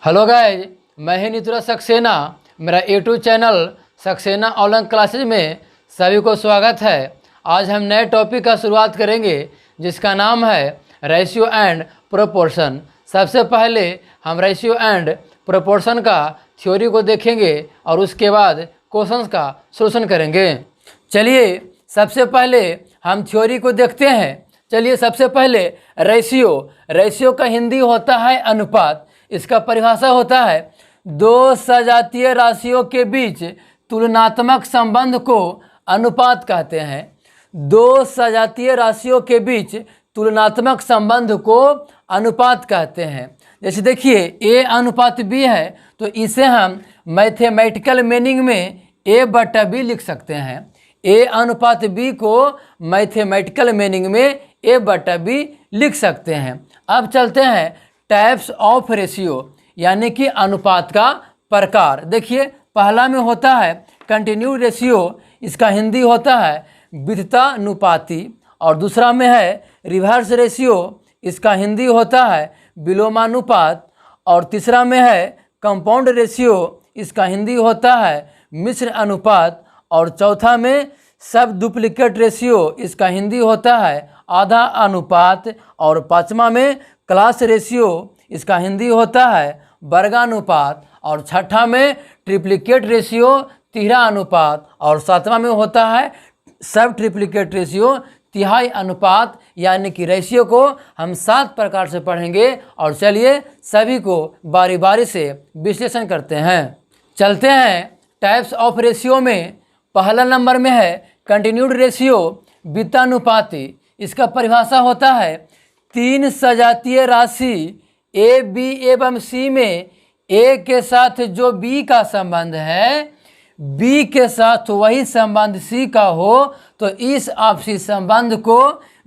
Hello guys, मैं ही नितुरा सक्सेना। मेरा YouTube channel Saxena online classes में सभी को स्वागत है। आज हम नए टॉपिक का शुरुआत करेंगे जिसका नाम है रेशियो एंड प्रोपोर्शन। सबसे पहले हम रेशियो एंड प्रोपोर्शन का थ्योरी को देखेंगे और उसके बाद क्वेश्चंस का सॉल्यूशन करेंगे। चलिए सबसे पहले हम थ्योरी को देखते हैं। चलिए सबसे पहले रेशियो का हिंदी होता है अनुपात। इसका परिभाषा होता है दो सजातीय राशियों के बीच तुलनात्मक संबंध को अनुपात कहते हैं। दो सजातीय राशियों के बीच तुलनात्मक संबंध को अनुपात कहते हैं। जैसे देखिए ए अनुपात बी है तो इसे हम मैथमेटिकल मीनिंग में ए बटा बी लिख सकते हैं। ए अनुपात बी को मैथमेटिकल मीनिंग में ए बटा बी लिख सकते हैं। अब चलते हैं टाइप्स ऑफ रेशियो यानी कि अनुपात का प्रकार। देखिए पहला में होता है कंटिन्यूड रेशियो, इसका हिंदी होता है विततानुपाती। और दूसरा में है रिवर्स रेशियो, इसका हिंदी होता है विलोमानुपात। और तीसरा में है कंपाउंड रेशियो, इसका हिंदी होता है मिश्र अनुपात। और चौथा में सब डुप्लीकेट रेशियो, इसका हिंदी होता है आधा अनुपात। और पांचवा में क्लास रेशियो, इसका हिंदी होता है वर्गानुपात। और छठा में ट्रिप्लिकेट रेशियो तिहरा अनुपात। और सातवां में होता है सब ट्रिप्लिकेट रेशियो तिहाई अनुपात। यानी कि रेशियो को हम 7 प्रकार से पढ़ेंगे। और चलिए सभी को बारी बारी से विश्लेषण करते हैं। चलते हैं टाइप्स ऑफ रेशियो में। पहला नंबर में है कंटिन्यूड रेशियो वित्तानुपाती। इसका परिभाषा होता है 3 सजातीय राशि ए बी एवं सी में ए के साथ जो बी का संबंध है बी के साथ वही संबंध सी का हो तो इस आपसी संबंध को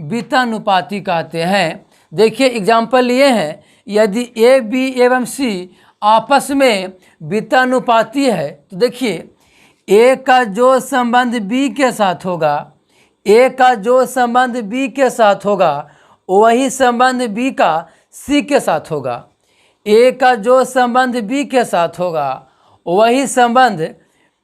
वित्तानुपाती कहते हैं। देखिए एग्जाम्पल लिए हैं, यदि ए बी एवं सी आपस में वित्तानुपाती है तो देखिए ए का जो संबंध बी के साथ होगा, ए का जो संबंध बी के साथ होगा वही संबंध बी का सी के साथ होगा। ए का जो संबंध बी के साथ होगा वही संबंध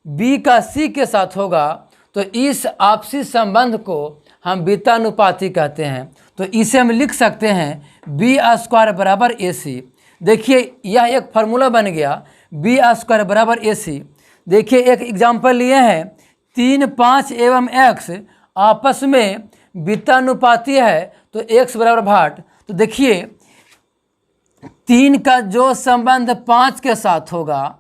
बी का सी के साथ होगा तो इस आपसी संबंध को हम वित्तानुपाती कहते हैं। तो इसे हम लिख सकते हैं बी स्क्वायर बराबर ए सी। देखिए यह एक फार्मूला बन गया बी स्क्वायर बराबर ए सी। देखिए एक एग्जाम्पल लिए हैं 3, 5 एवं x आपस में वित्तानुपाती है तो x बराबर भाट। तो देखिए 3 का जो संबंध 5 के साथ होगा,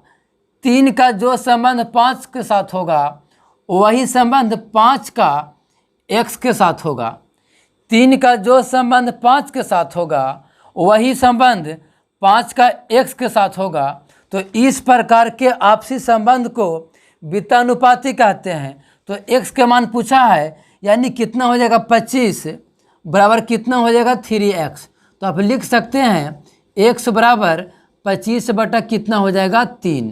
3 का जो संबंध 5 के साथ होगा वही संबंध 5 का x के साथ होगा। 3 का जो संबंध 5 के साथ होगा वही संबंध 5 का x के साथ होगा। तो इस प्रकार के आपसी संबंध को वित्तानुपाती कहते हैं। तो x के मान पूछा है यानी कितना हो जाएगा 25 बराबर कितना हो जाएगा 3x। तो आप लिख सकते हैं x बराबर 25 बटा कितना हो जाएगा 3।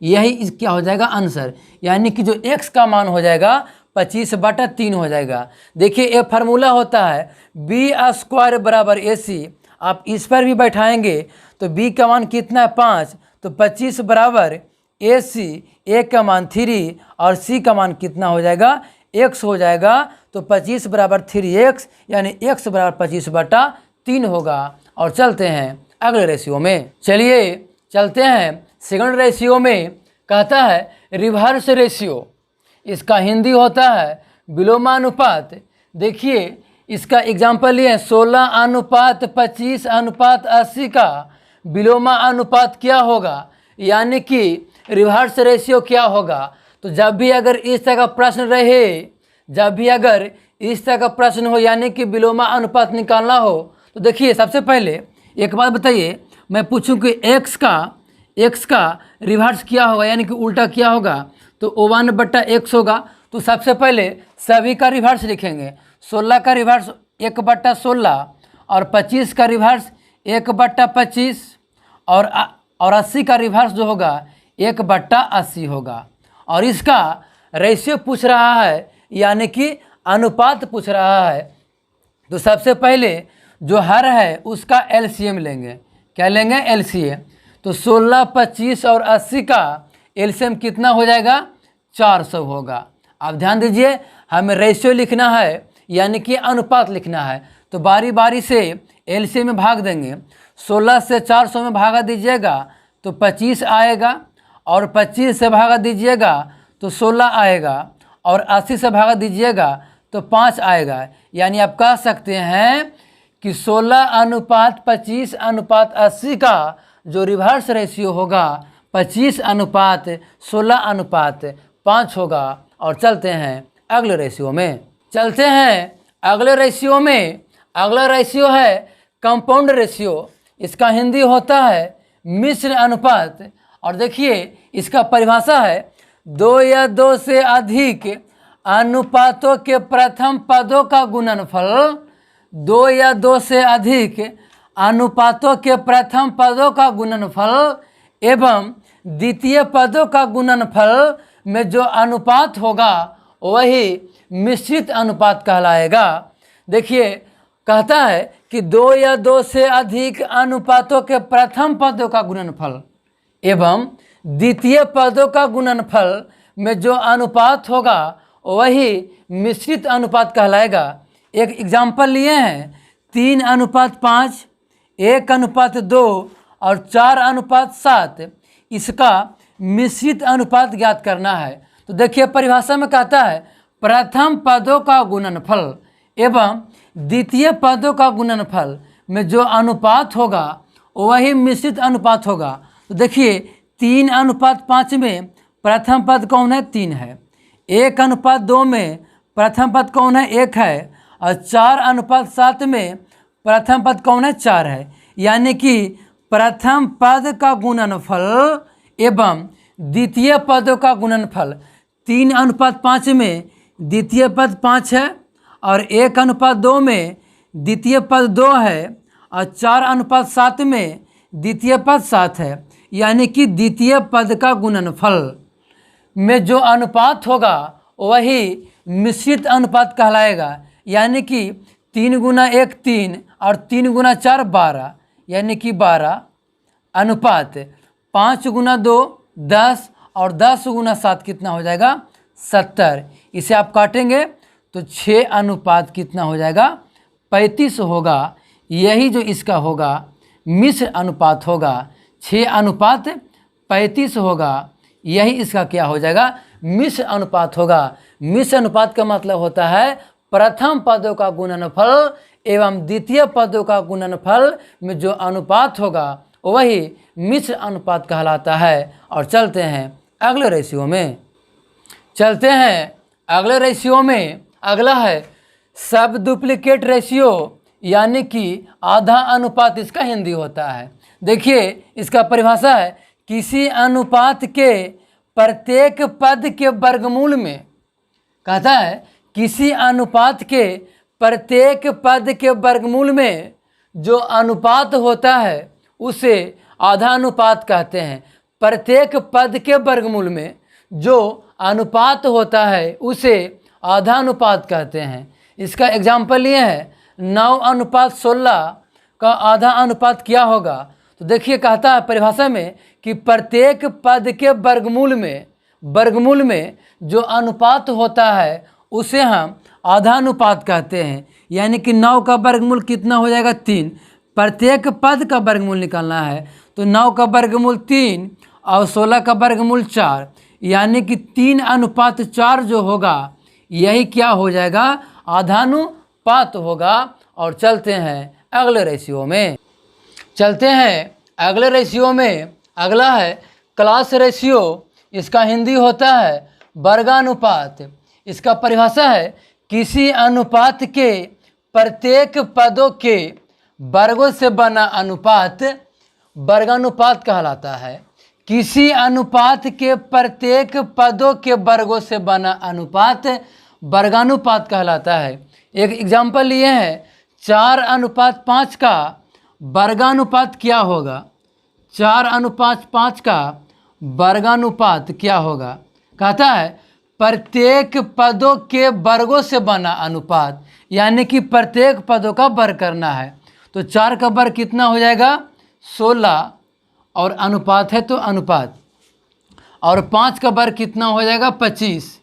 यही क्या हो जाएगा आंसर, यानी कि जो x का मान हो जाएगा 25 बटा 3 हो जाएगा। देखिए ये फार्मूला होता है बी स्क्वायर बराबर ए सी। आप इस पर भी बैठाएंगे तो b का मान कितना है 5, तो 25 बराबर ए सी, ए का मान 3 और सी का मान कितना हो जाएगा x हो जाएगा। तो 25 बराबर 3x यानी x बराबर 25 बटा 3 होगा। और चलते हैं अगले रेशियो में। चलिए चलते हैं सेकंड रेशियो में। कहता है रिवर्स रेशियो, इसका हिंदी होता है विलोमानुपात। देखिए इसका एग्जाम्पल लिए 16 अनुपात 25 अनुपात 80 का विलोमा अनुपात क्या होगा, यानी कि रिवर्स रेशियो क्या होगा। तो जब भी अगर इस तरह का प्रश्न रहे, जब भी अगर इस तरह का प्रश्न हो यानी कि विलोमा अनुपात निकालना हो तो देखिए सबसे पहले एक बात बताइए, मैं पूछूं कि x का रिवर्स क्या होगा यानी कि उल्टा क्या होगा, तो 1 बटा x होगा। तो सबसे पहले सभी का रिवर्स लिखेंगे। 16 का रिवर्स 1 बटा 16 और 25 का रिवर्स 1 बटा 25 और 80 का रिवर्स जो होगा 1 बटा 80 होगा। और इसका रेशियो पूछ रहा है यानी कि अनुपात पूछ रहा है। तो सबसे पहले जो हर है उसका एलसीएम लेंगे। क्या लेंगे? एलसीएम। तो 16, 25 और 80 का एलसीएम कितना हो जाएगा? 400 होगा। अब ध्यान दीजिए, हमें रेशियो लिखना है यानी कि अनुपात लिखना है, तो बारी बारी से एलसीएम में भाग देंगे। 16 से 400 में भागा दीजिएगा तो 25 आएगा, और 25 से भागा दीजिएगा तो 16 आएगा, और 80 से भागा दीजिएगा तो 5 आएगा। यानी आप कह सकते हैं कि 16:25:80 का जो रिवर्स रेशियो होगा 25:16:5 होगा। और चलते हैं अगले रेशियो में। अगला रेशियो है कंपाउंड रेशियो। इसका हिंदी होता है मिश्र अनुपात। और देखिए इसका परिभाषा है 2 या 2 से अधिक अनुपातों के प्रथम पदों का गुणनफल। 2 या 2 से अधिक अनुपातों के प्रथम पदों का गुणनफल एवं द्वितीय पदों का गुणनफल में जो अनुपात होगा वही मिश्रित अनुपात कहलाएगा। देखिए कहता है कि 2 या 2 से अधिक अनुपातों के प्रथम पदों का गुणनफल एवं द्वितीय पदों का गुणनफल में जो अनुपात होगा वही मिश्रित अनुपात कहलाएगा। एक एग्जाम्पल लिए हैं 3:5, 1:2 और 4:7। इसका मिश्रित अनुपात ज्ञात करना है। तो देखिए परिभाषा में कहता है प्रथम पदों का गुणनफल एवं द्वितीय पदों का गुणनफल में जो अनुपात होगा वही मिश्रित अनुपात होगा। तो देखिए 3:5 में प्रथम पद कौन है? 3 है। 1:2 में प्रथम पद कौन है? 1 है। और 4:7 में प्रथम पद कौन है? 4 है। यानी कि प्रथम पद का गुणनफल एवं द्वितीय पदों का गुणनफल 3:5 में द्वितीय पद 5 है, और 1:2 में द्वितीय पद 2 है, और 4:7 में द्वितीय पद 7 है। यानी कि द्वितीय पद का गुणनफल में जो अनुपात होगा वही मिश्रित अनुपात कहलाएगा। यानी कि 3 × 1 3 और 3 × 4 12, यानी कि 12 अनुपात 5 × 2 10 और 10 × 7 कितना हो जाएगा? 70। इसे आप काटेंगे तो 6 कितना हो जाएगा? 35 होगा। यही जो इसका होगा मिश्र अनुपात होगा। 6:35 होगा। यही इसका क्या हो जाएगा? मिश्र अनुपात होगा। मिश्र अनुपात का मतलब होता है प्रथम पदों का गुणनफल एवं द्वितीय पदों का गुणनफल में जो अनुपात होगा वही मिश्र अनुपात कहलाता है। और चलते हैं अगले रेशियो में। अगला है सब डुप्लीकेट रेशियो, यानी कि आधा अनुपात इसका हिंदी होता है। देखिए इसका परिभाषा है किसी अनुपात के प्रत्येक पद के वर्गमूल में। कहता है किसी अनुपात के प्रत्येक पद के वर्गमूल में जो अनुपात होता है उसे आधा अनुपात कहते हैं। प्रत्येक पद के वर्गमूल में जो अनुपात होता है उसे आधा अनुपात कहते हैं। इसका एग्जाम्पल ये है 9:16 का आधा अनुपात क्या होगा? तो देखिए कहता है परिभाषा में कि प्रत्येक पद के वर्गमूल में जो अनुपात होता है उसे हम आधा अनुपात कहते हैं। यानी कि 9 का वर्गमूल कितना हो जाएगा? 3। प्रत्येक पद का वर्गमूल निकालना है तो 9 का वर्गमूल 3 और 16 का वर्गमूल 4, यानी कि 3:4 जो होगा यही क्या हो जाएगा? आधानुपात होगा। और चलते हैं अगले रेशियो में। अगला है क्लास रेशियो। इसका हिंदी होता है वर्गानुपात। इसका परिभाषा है किसी अनुपात के प्रत्येक पदों के वर्गों से बना अनुपात वर्गानुपात कहलाता है। किसी अनुपात के प्रत्येक पदों के वर्गों से बना अनुपात वर्गानुपात कहलाता है। एक एग्जाम्पल लिए हैं 4:5 का वर्गानुपात क्या होगा? 4:5 का वर्गानुपात क्या होगा? कहता है प्रत्येक पदों के वर्गों से बना अनुपात, यानी कि प्रत्येक पदों का वर्ग करना है। तो 4 का वर्ग कितना हो जाएगा? 16, और अनुपात है तो अनुपात, और 5 का वर्ग कितना हो जाएगा 25,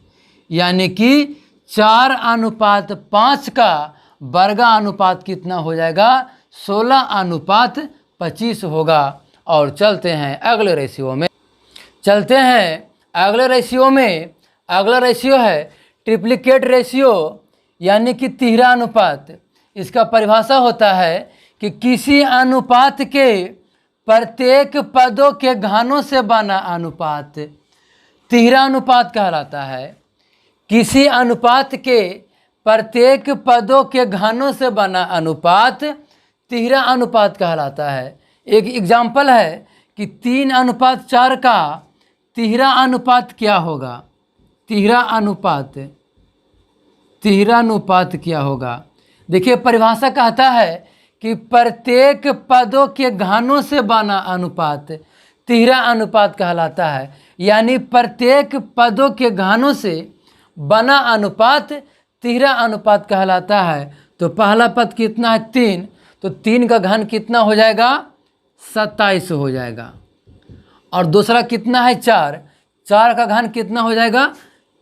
यानी कि 4:5 का वर्गानुपात कितना हो जाएगा 16:25 होगा। और चलते हैं अगले रेशियो में। चलते हैं अगले रेशियो में। अगला रेशियो है ट्रिप्लिकेट रेशियो, यानी कि तिहरा अनुपात। इसका परिभाषा होता है कि किसी अनुपात के प्रत्येक पदों के घनों से बना अनुपात तिहरा अनुपात कहलाता है। किसी अनुपात के प्रत्येक पदों के घनों से बना अनुपात तिहरा अनुपात कहलाता है। एक एग्जाम्पल है कि 3:4 का तिहरा अनुपात क्या होगा। तिहरा अनुपात क्या होगा। देखिए परिभाषा कहता है कि प्रत्येक पदों के घनों से बना अनुपात तिहरा अनुपात कहलाता है, यानी प्रत्येक पदों के घनों से बना अनुपात तिहरा अनुपात कहलाता है। तो पहला पद कितना है 3, तो 3 का घन कितना हो जाएगा 27 हो जाएगा। और दूसरा कितना है 4, 4 का घन कितना हो जाएगा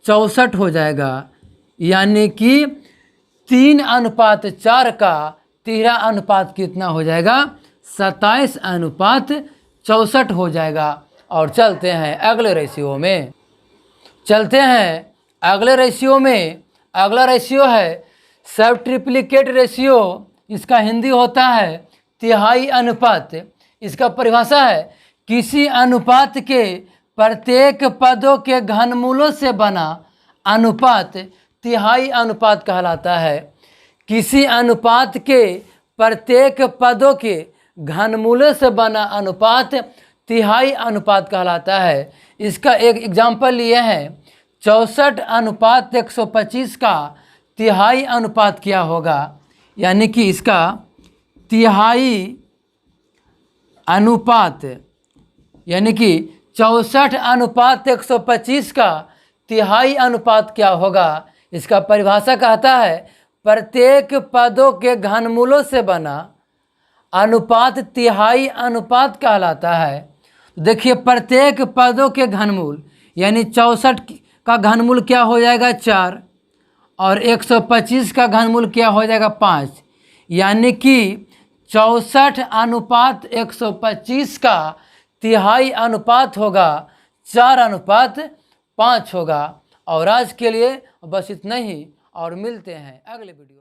64 हो जाएगा, यानी कि 3:4 का तिहरा अनुपात कितना हो जाएगा 27:64 हो जाएगा। और चलते हैं अगले रेशियो में। चलते हैं अगले रेशियो में। अगला रेशियो है सब ट्रिप्लिकेट रेशियो। इसका हिंदी होता है तिहाई अनुपात। इसका परिभाषा है किसी अनुपात के प्रत्येक पदों के घनमूलों से बना अनुपात तिहाई अनुपात कहलाता है। किसी अनुपात के प्रत्येक पदों के घनमूलों से बना अनुपात तिहाई अनुपात कहलाता है। इसका एक एग्जाम्पल लिए हैं 64:125 का तिहाई अनुपात क्या होगा, यानी कि इसका तिहाई अनुपात यानी कि 64:125 का तिहाई अनुपात क्या होगा। इसका परिभाषा कहता है प्रत्येक पदों के घनमूलों से बना अनुपात तिहाई अनुपात कहलाता है। देखिए प्रत्येक पदों के घनमूल यानी 64 का घनमूल क्या हो जाएगा 4, और 125 का घनमूल क्या हो जाएगा 5, यानी कि 64:125 का तिहाई अनुपात होगा 4:5 होगा। और आज के लिए बस इतना ही, और मिलते हैं अगले वीडियो।